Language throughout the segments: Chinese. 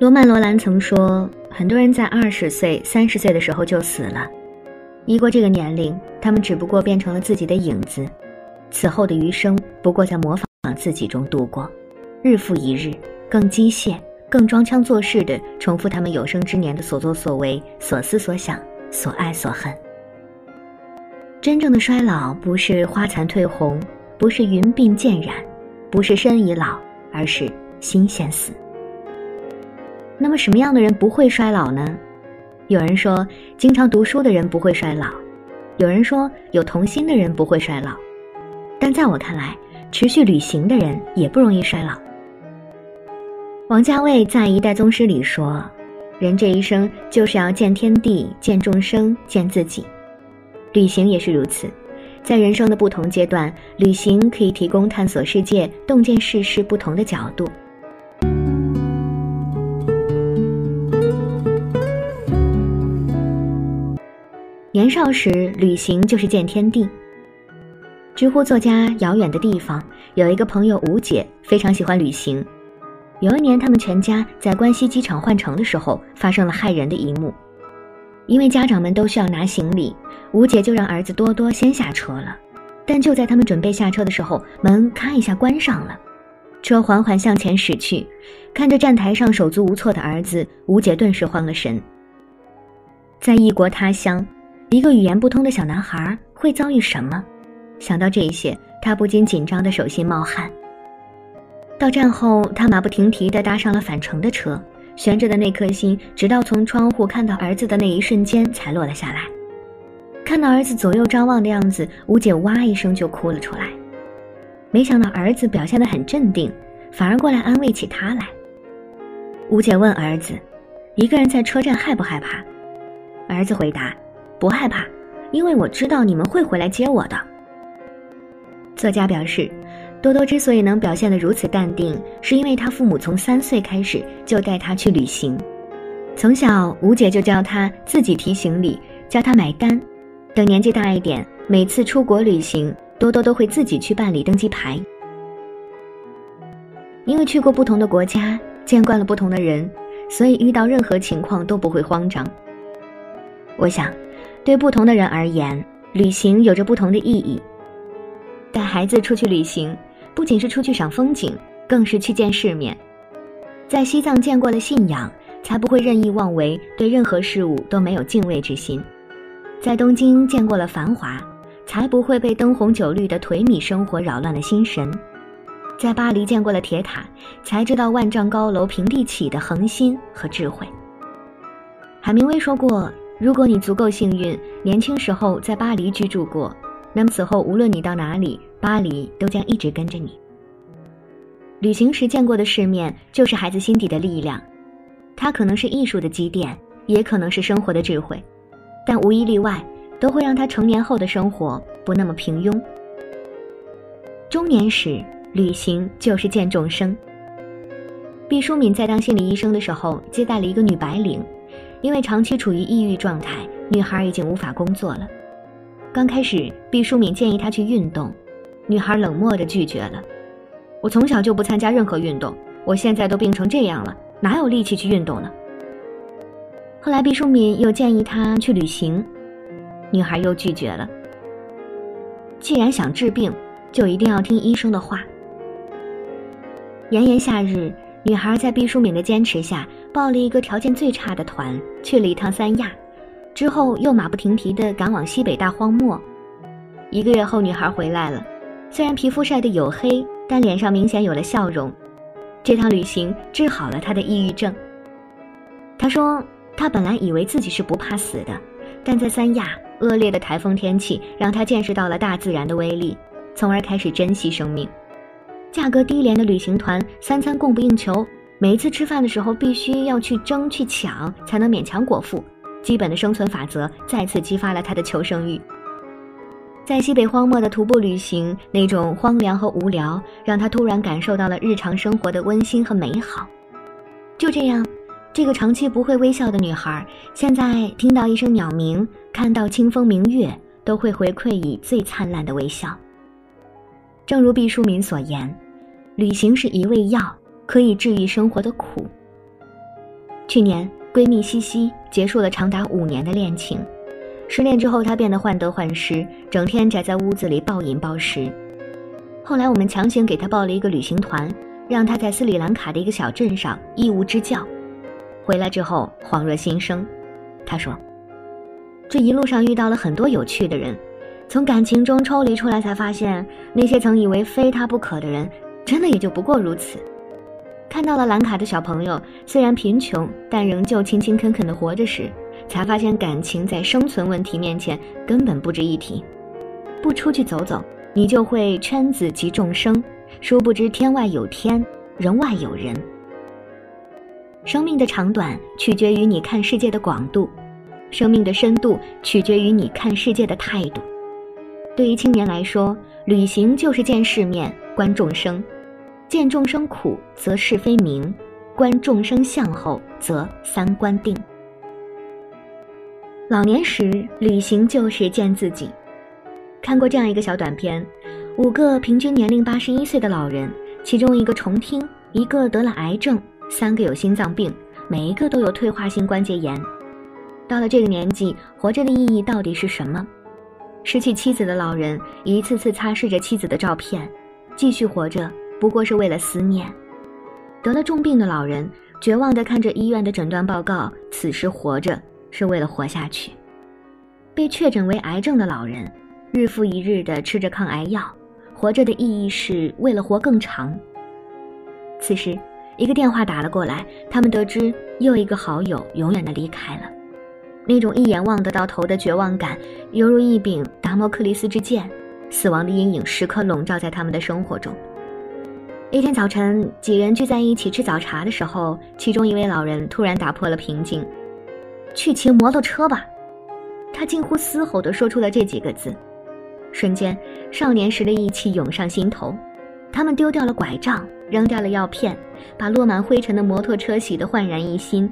罗曼·罗兰曾说，很多人在20岁、30岁的时候就死了，一过这个年龄，他们只不过变成了自己的影子，此后的余生不过在模仿自己中度过，日复一日，更机械、更装腔作势地重复他们有生之年的所作所为、所思所想、所爱所恨。真正的衰老不是花残褪红，不是云鬓渐染，不是身已老，而是心先死。那么什么样的人不会衰老呢？有人说经常读书的人不会衰老，有人说有童心的人不会衰老，但在我看来，持续旅行的人也不容易衰老。王家卫在《一代宗师》里说，人这一生就是要见天地、见众生、见自己。旅行也是如此，在人生的不同阶段，旅行可以提供探索世界、洞见世事不同的角度。年少时，旅行就是见天地。知乎作家遥远的地方有一个朋友吴姐，非常喜欢旅行。有一年，他们全家在关西机场换乘的时候，发生了骇人的一幕。因为家长们都需要拿行李，吴姐就让儿子多多先下车了。但就在他们准备下车的时候，门咔一下关上了，车缓缓向前驶去。看着站台上手足无措的儿子，吴姐顿时慌了神。在异国他乡，一个语言不通的小男孩会遭遇什么？想到这些，他不禁紧张的手心冒汗。到站后，他马不停蹄地搭上了返程的车，悬着的那颗心直到从窗户看到儿子的那一瞬间才落了下来。看到儿子左右张望的样子，吴姐哇一声就哭了出来。没想到儿子表现得很镇定，反而过来安慰起他来。吴姐问儿子，一个人在车站害不害怕？儿子回答，不害怕，因为我知道你们会回来接我的。作家表示，多多之所以能表现得如此淡定，是因为他父母从3岁开始就带他去旅行。从小，吴姐就教他自己提行李，教他买单。等年纪大一点，每次出国旅行，多多都会自己去办理登机牌。因为去过不同的国家，见惯了不同的人，所以遇到任何情况都不会慌张。我想，对不同的人而言，旅行有着不同的意义。带孩子出去旅行，不仅是出去赏风景，更是去见世面。在西藏见过了信仰，才不会任意妄为，对任何事物都没有敬畏之心。在东京见过了繁华，才不会被灯红酒绿的颓靡生活扰乱了心神。在巴黎见过了铁塔，才知道万丈高楼平地起的恒心和智慧。海明威说过，如果你足够幸运，年轻时候在巴黎居住过，那么此后无论你到哪里，巴黎都将一直跟着你。旅行时见过的世面，就是孩子心底的力量，它可能是艺术的积淀，也可能是生活的智慧，但无一例外，都会让他成年后的生活不那么平庸。中年时，旅行就是见众生。毕淑敏在当心理医生的时候，接待了一个女白领，因为长期处于抑郁状态，女孩已经无法工作了。刚开始，毕淑敏建议她去运动，女孩冷漠地拒绝了。我从小就不参加任何运动，我现在都病成这样了，哪有力气去运动呢？后来毕淑敏又建议她去旅行，女孩又拒绝了。既然想治病，就一定要听医生的话。炎炎夏日，女孩在毕淑敏的坚持下，报了一个条件最差的团，去了一趟三亚，之后又马不停蹄地赶往西北大荒漠。1个月后，女孩回来了，虽然皮肤晒得黝黑，但脸上明显有了笑容。这趟旅行治好了她的抑郁症。她说，她本来以为自己是不怕死的，但在三亚，恶劣的台风天气让她见识到了大自然的威力，从而开始珍惜生命。价格低廉的旅行团3餐供不应求，每一次吃饭的时候必须要去争去抢，才能勉强果腹。基本的生存法则再次激发了他的求生欲。在西北荒漠的徒步旅行，那种荒凉和无聊让他突然感受到了日常生活的温馨和美好。就这样，这个长期不会微笑的女孩，现在听到一声鸟鸣，看到清风明月，都会回馈以最灿烂的微笑。正如毕淑敏所言，旅行是一味药，可以治愈生活的苦。去年闺蜜西西结束了长达5年的恋情，失恋之后她变得患得患失，整天宅在屋子里暴饮暴食。后来我们强行给她报了一个旅行团，让她在斯里兰卡的一个小镇上义务支教。回来之后恍若新生，她说这一路上遇到了很多有趣的人，从感情中抽离出来才发现，那些曾以为非他不可的人真的也就不过如此。看到了兰卡的小朋友虽然贫穷，但仍旧勤勤恳恳地活着时，才发现感情在生存问题面前根本不值一提。不出去走走，你就会圈子及众生，殊不知天外有天，人外有人。生命的长短取决于你看世界的广度，生命的深度取决于你看世界的态度。对于青年来说，旅行就是见世面，观众生。见众生苦，则是非明；观众生相后，则三观定。老年时，旅行就是见自己。看过这样一个小短片，5个平均年龄81岁的老人，其中1个重听，1个得了癌症，3个有心脏病，每一个都有退化性关节炎。到了这个年纪，活着的意义到底是什么？失去妻子的老人一次次擦拭着妻子的照片，继续活着不过是为了思念。得了重病的老人绝望地看着医院的诊断报告，此时活着是为了活下去。被确诊为癌症的老人日复一日地吃着抗癌药，活着的意义是为了活更长。此时一个电话打了过来，他们得知又一个好友永远地离开了。那种一眼望得到头的绝望感，犹如一柄达摩克利斯之剑，死亡的阴影时刻笼罩在他们的生活中。一天早晨，几人聚在一起吃早茶的时候，其中一位老人突然打破了平静：“去骑摩托车吧！”他近乎嘶吼地说出了这几个字。瞬间，少年时的义气涌上心头。他们丢掉了拐杖，扔掉了药片，把落满灰尘的摩托车洗得焕然一新。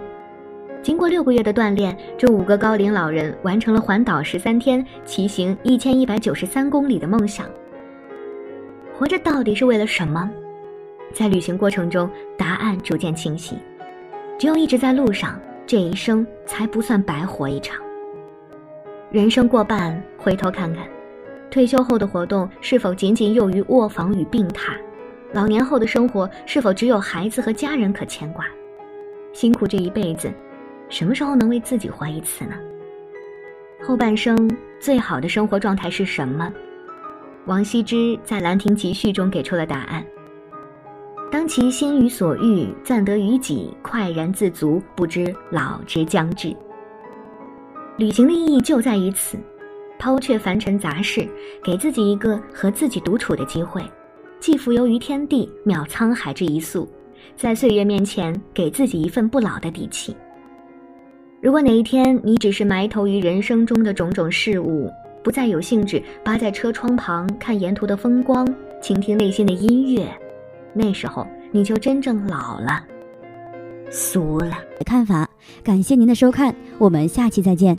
经过6个月的锻炼，这5个高龄老人完成了环岛13天、骑行1193公里的梦想。活着到底是为了什么？在旅行过程中，答案逐渐清晰。只有一直在路上，这一生才不算白活一场。人生过半，回头看看，退休后的活动是否仅仅囿于卧房与病榻？老年后的生活是否只有孩子和家人可牵挂？辛苦这一辈子，什么时候能为自己活一次呢？后半生最好的生活状态是什么？王羲之在《兰亭集序》中给出了答案：当其心于所欲，暂得于己，快然自足，不知老之将至。旅行的意义就在于此，抛却凡尘杂事，给自己一个和自己独处的机会，既浮游于天地，渺沧海之一粟，在岁月面前给自己一份不老的底气。如果哪一天你只是埋头于人生中的种种事物，不再有兴致扒在车窗旁看沿途的风光，倾听内心的音乐，那时候你就真正老了，俗了。看法，感谢您的收看，我们下期再见。